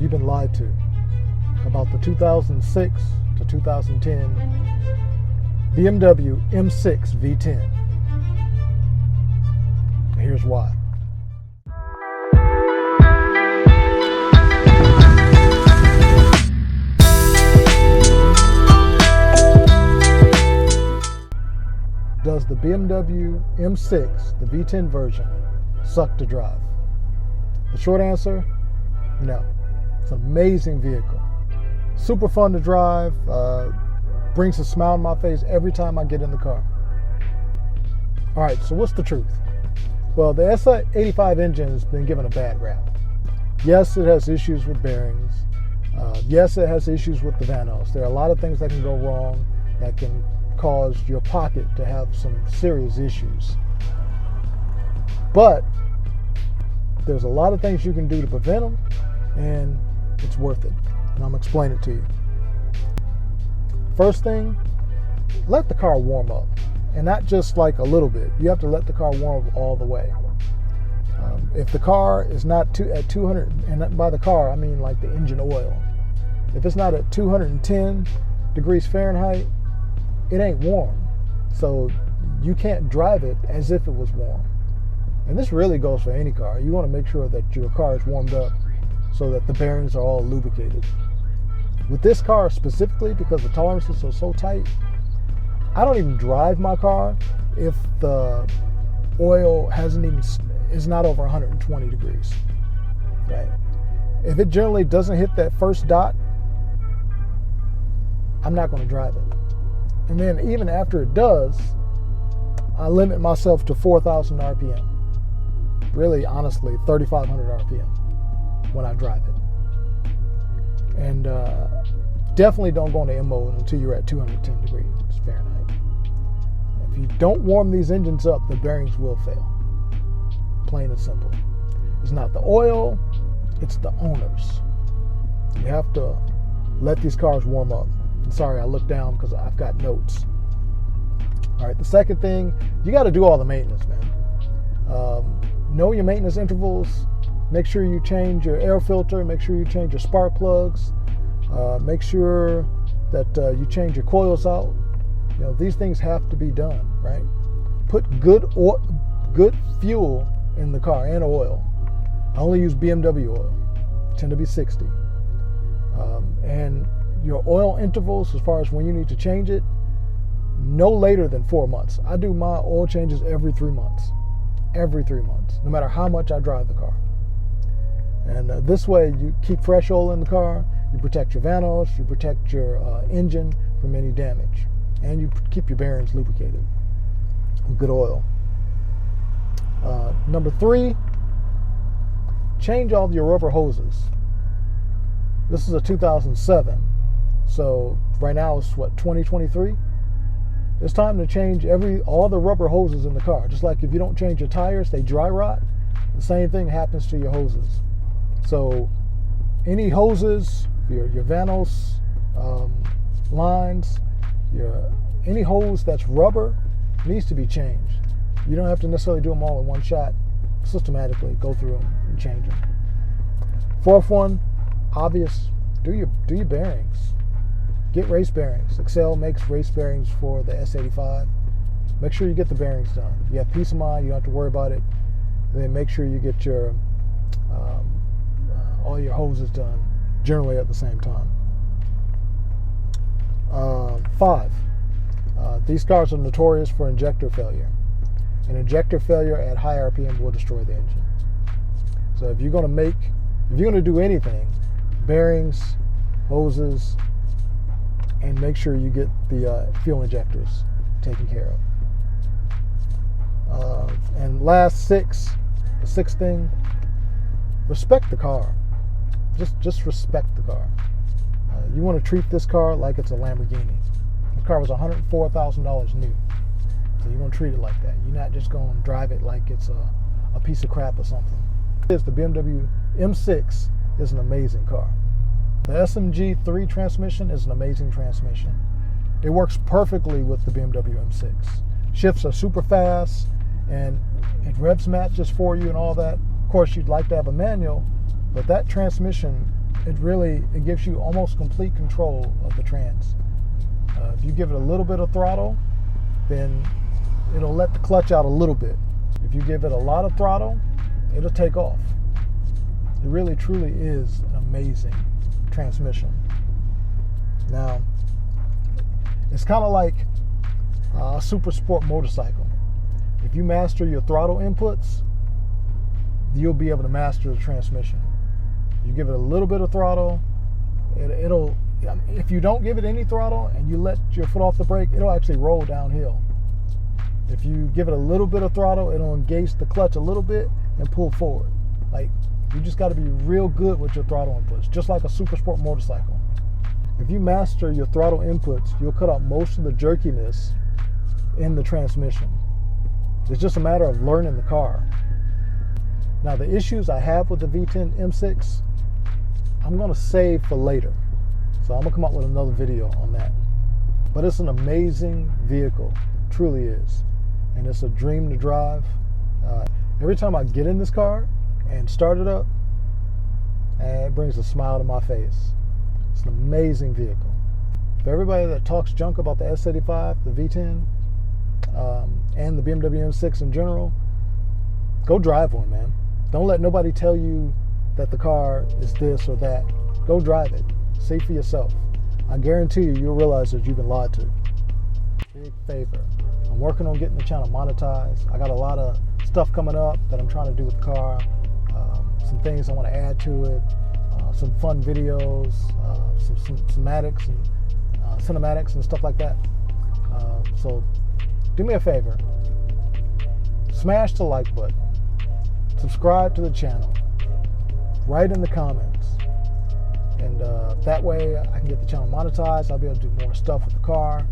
you've been lied to about the 2006 to 2010 BMW M6 V10. Here's why. Does the BMW M6, the V10 version, suck to drive? The short answer, no. It's an amazing vehicle. Super fun to drive, brings a smile on my face every time I get in the car. All right, so what's the truth? Well, the E63 engine has been given a bad rap. Yes, it has issues with bearings. Yes, it has issues with the vanos. There are a lot of things that can go wrong that can cause your pocket to have some serious issues. But there's a lot of things you can do to prevent them, and it's worth it. And I'm going to explain it to you. First thing, let the car warm up. And not just like a little bit. You have to let the car warm up all the way. If the car is not at 200, and by the car I mean like the engine oil. If it's not at 210 degrees Fahrenheit, it ain't warm. So you can't drive it as if it was warm. And this really goes for any car. You want to make sure that your car is warmed up so that the bearings are all lubricated. With this car specifically, because the tolerances are so tight, I don't even drive my car if the oil is not over 120 degrees, right? If it generally doesn't hit that first dot, I'm not going to drive it. And then even after it does, I limit myself to 4,000 RPM. Really, honestly, 3,500 RPM when I drive it. And definitely don't go into M mode until you're at 210 degrees Fahrenheit. If you don't warm these engines up, the bearings will fail. Plain and simple. It's not the oil, it's the owners. You have to let these cars warm up. I'm sorry, I looked down because I've got notes. All right, the second thing, you got to do all the maintenance, man. Know your maintenance intervals. Make sure you change your air filter. Make sure you change your spark plugs. Make sure that you change your coils out. You know, these things have to be done, right? Put good fuel in the car and oil. I only use BMW oil. Tend to be 60. And your oil intervals, as far as when you need to change it, no later than 4 months. I do my oil changes every 3 months. Every 3 months, no matter how much I drive the car. And this way, you keep fresh oil in the car, you protect your vanos, you protect your engine from any damage, and you keep your bearings lubricated with good oil. Number 3, change all of your rubber hoses. This is a 2007, so right now it's what, 2023? It's time to change all the rubber hoses in the car. Just like if you don't change your tires, they dry rot. The same thing happens to your hoses. So any hoses, your vanos lines, any hose that's rubber needs to be changed. You don't have to necessarily do them all in one shot. Systematically go through them and change them. Fourth one, obvious, do your bearings. Get race bearings. Excel makes race bearings for the S85. Make sure you get the bearings done. You have peace of mind. You don't have to worry about it. And then make sure you get your all your hoses done, generally at the same time. 5. These cars are notorious for injector failure. And injector failure at high RPM will destroy the engine. So if you're going to do anything, bearings, hoses, and make sure you get the fuel injectors taken care of. And last, the sixth thing, respect the car. Just respect the car. You want to treat this car like it's a Lamborghini. The car was $104,000 new. So you want to treat it like that. You're not just going to drive it like it's a piece of crap or something. The BMW M6 is an amazing car. The SMG3 transmission is an amazing transmission. It works perfectly with the BMW M6. Shifts are super fast, and it revs matches for you and all that. Of course, you'd like to have a manual, but that transmission it gives you almost complete control of the trans. If you give it a little bit of throttle, then it'll let the clutch out a little bit. If you give it a lot of throttle, it'll take off. It really truly is an amazing transmission. Now, it's kind of like a super sport motorcycle. If you master your throttle inputs, you'll be able to master the transmission. You give it a little bit of throttle, it'll, if you don't give it any throttle and you let your foot off the brake, it'll actually roll downhill. If you give it a little bit of throttle, it'll engage the clutch a little bit and pull forward. Like, you just got to be real good with your throttle inputs, just like a super sport motorcycle. If you master your throttle inputs, you'll cut out most of the jerkiness in the transmission. It's just a matter of learning the car. Now, the issues I have with the V10 M6, I'm going to save for later. So I'm going to come up with another video on that. But it's an amazing vehicle, truly is. And it's a dream to drive. Every time I get in this car and start it up, it brings a smile to my face. It's an amazing vehicle. For everybody that talks junk about the S85, the V10, and the BMW M6 in general, go drive one, man. Don't let nobody tell you that the car is this or that. Go drive it. See for yourself. I guarantee you'll realize that you've been lied to. Big favor. I'm working on getting the channel monetized. I got a lot of stuff coming up that I'm trying to do with the car. Some things I want to add to it. Some fun videos, some cinematics and stuff like that. So do me a favor. Smash the like button. Subscribe to the channel. Write in the comments. And that way I can get the channel monetized. I'll be able to do more stuff with the car.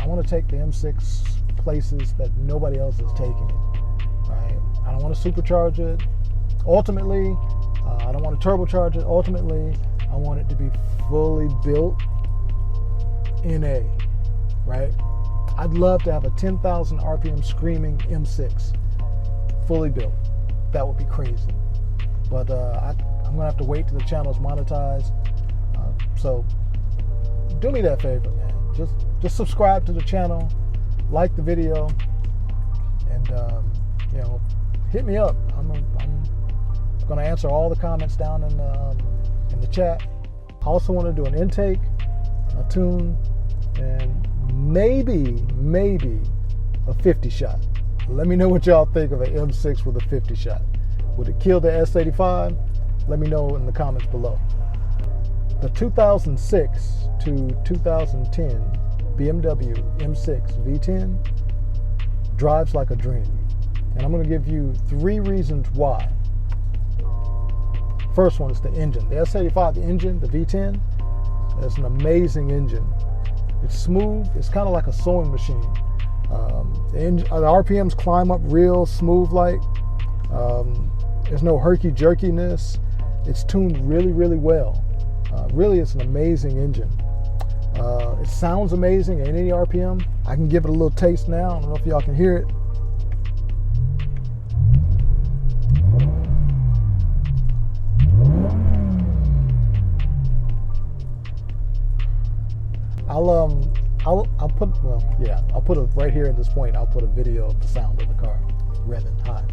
I want to take the M6 places that nobody else is taking it. Right? I don't want to supercharge it. Ultimately, I don't want to turbocharge it. Ultimately, I want it to be fully built in A. Right? I'd love to have a 10,000 RPM screaming M6 fully built. That would be crazy. But I'm going to have to wait till the channel is monetized. So do me that favor, man. Just subscribe to the channel, like the video, and hit me up. I'm going to answer all the comments down in the chat. I also want to do an intake, a tune, and maybe a 50 shot. Let me know what y'all think of an M6 with a 50 shot. Would it kill the S85? Let me know in the comments below. The 2006 to 2010 BMW M6 V10 drives like a dream. And I'm going to give you 3 reasons why. First one is the engine. The S85 engine, the V10, is an amazing engine. It's smooth. It's kind of like a sewing machine. The RPMs climb up real smooth like. There's no herky-jerkiness. It's tuned really, really well. Really, it's an amazing engine. It sounds amazing at any RPM. I can give it a little taste now. I don't know if y'all can hear it. I'll put it right here at this point. I'll put a video of the sound of the car revving high.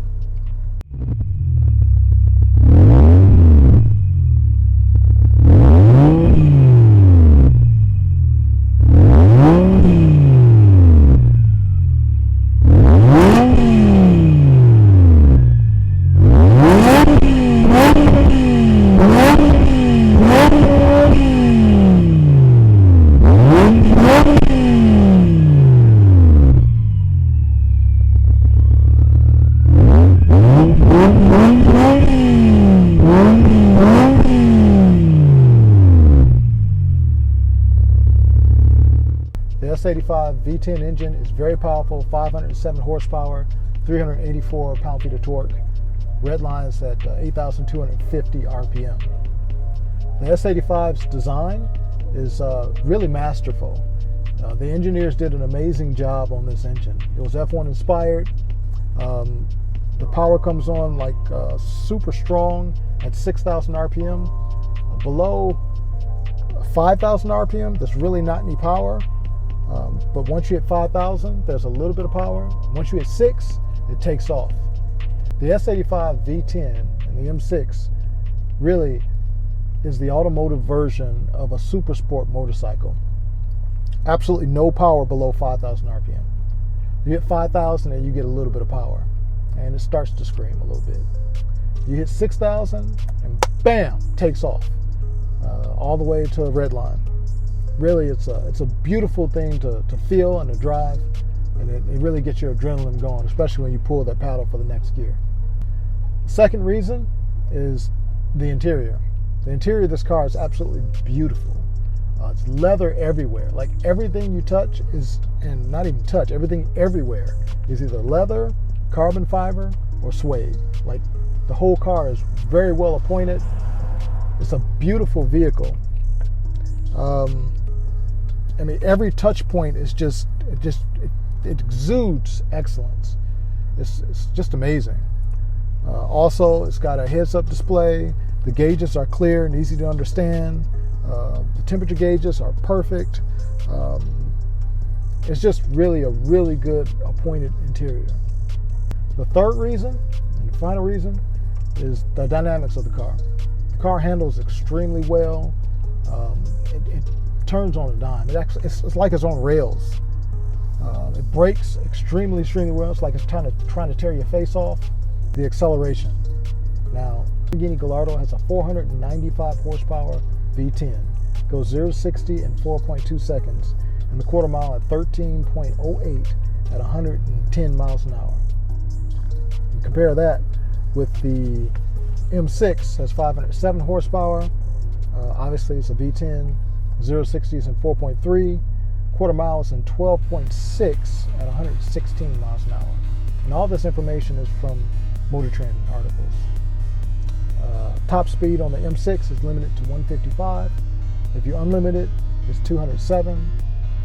The S85 V10 engine is very powerful, 507 horsepower, 384 pound-feet of torque. Red lines at 8,250 RPM. The S85's design is really masterful. The engineers did an amazing job on this engine. It was F1 inspired. The power comes on like super strong at 6,000 RPM. Below 5,000 RPM, there's really not any power. But once you hit 5,000, there's a little bit of power. Once you hit 6, it takes off. The S85 V10 and the M6 really is the automotive version of a super sport motorcycle. Absolutely no power below 5,000 RPM. You hit 5,000 and you get a little bit of power, and it starts to scream a little bit. You hit 6,000 and bam, takes off all the way to a red line. Really, it's a beautiful thing to feel and to drive, and it really gets your adrenaline going, especially when you pull that paddle for the next gear. The second reason is the interior. The interior of this car is absolutely beautiful. It's leather everywhere. Like everything you touch is, and not even touch, everything everywhere is either leather, carbon fiber, or suede. Like the whole car is very well appointed. It's a beautiful vehicle. I mean, every touch point is it exudes excellence. It's just amazing. Also, it's got a heads-up display. The gauges are clear and easy to understand. The temperature gauges are perfect. It's just really a really good appointed interior. The third reason, and the final reason, is the dynamics of the car. The car handles extremely well. It turns on a dime. It's like it's on rails. It brakes extremely well. It's like it's trying to tear your face off. The acceleration. Now, Lamborghini Gallardo has a 495 horsepower V10. Goes 0 to 60 in 4.2 seconds, and the quarter mile at 13.08 at 110 miles an hour. And compare that with the M6, has 507 horsepower. Obviously, it's a V10. 0 to 60 is in 4.3. Quarter mile is in 12.6 at 116 miles an hour. And all this information is from Motor Trend articles. Top speed on the M6 is limited to 155. If you unlimit it, it's 207.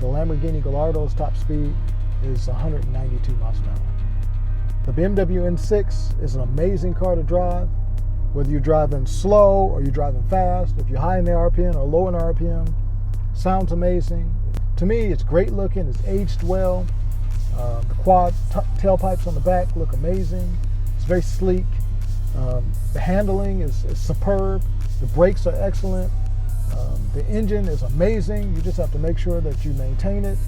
The Lamborghini Gallardo's top speed is 192 miles an hour. The BMW M6 is an amazing car to drive, whether you're driving slow or you're driving fast, if you're high in the RPM or low in the RPM. Sounds amazing. To me, it's great looking, it's aged well. The quad tailpipes on the back look amazing. It's very sleek. The handling is superb. The brakes are excellent. The engine is amazing. You just have to make sure that you maintain it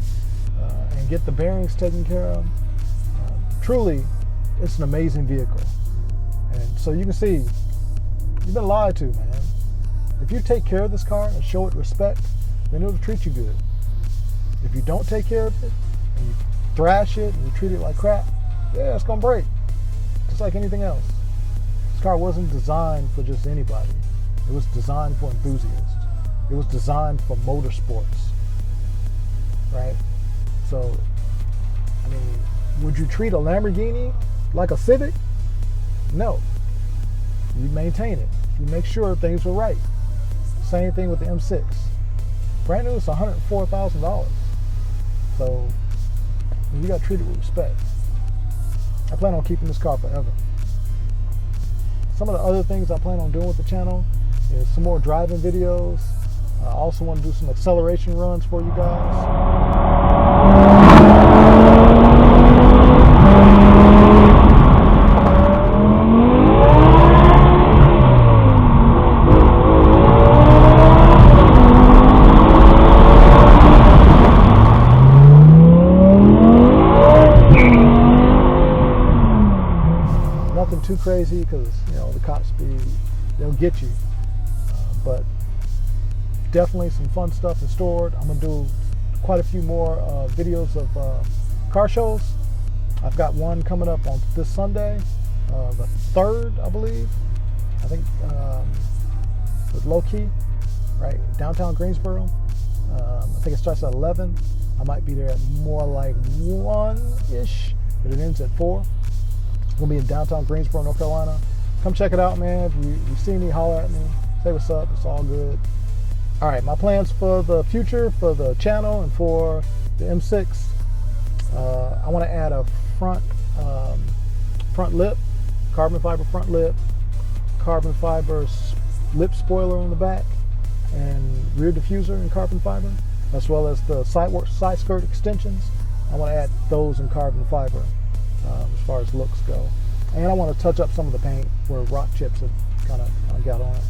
and get the bearings taken care of. Truly, it's an amazing vehicle. And so you can see, you've been lied to, man. If you take care of this car and show it respect, then it'll treat you good. If you don't take care of it, and you thrash it, and you treat it like crap, yeah, it's gonna break. Just like anything else. This car wasn't designed for just anybody. It was designed for enthusiasts. It was designed for motorsports, right? So, I mean, would you treat a Lamborghini like a Civic? No. You maintain it. You make sure things are right. Same thing with the M6. Brand new, it's $104,000. So, you got to treat it with respect. I plan on keeping this car forever. Some of the other things I plan on doing with the channel is some more driving videos. I also want to do some acceleration runs for you guys. Nothing too crazy because, you know, the cops they'll get you. But definitely some fun stuff in store. I'm going to do quite a few more videos of car shows. I've got one coming up on this Sunday, the 3rd, I believe. I think with LowKey, right? Downtown Greensboro. I think it starts at 11. I might be there at more like 1-ish, but it ends at 4. It's going to be in downtown Greensboro, North Carolina. Come check it out, man. If you see me, holler at me. Say what's up. It's all good. All right, my plans for the future, for the channel, and for the M6. I want to add a front lip, carbon fiber front lip, carbon fiber lip spoiler on the back and rear diffuser in carbon fiber, as well as the side skirt extensions. I want to add those in carbon fiber as far as looks go. And I want to touch up some of the paint where rock chips have kind of got on it.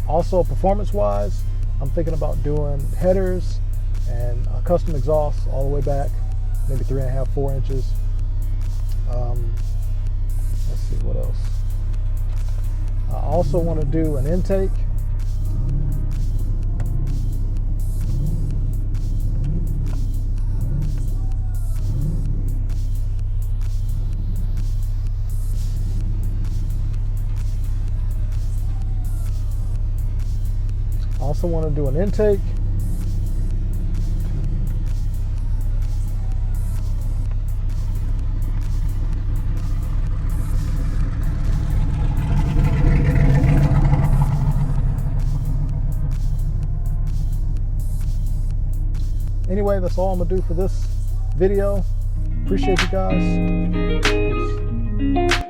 Also, performance-wise, I'm thinking about doing headers and a custom exhaust all the way back, maybe 3.5, 4 inches. Let's see what else. I also want to do an intake. Also want to do an intake. Anyway, that's all I'm gonna do for this video. Appreciate you guys. Peace.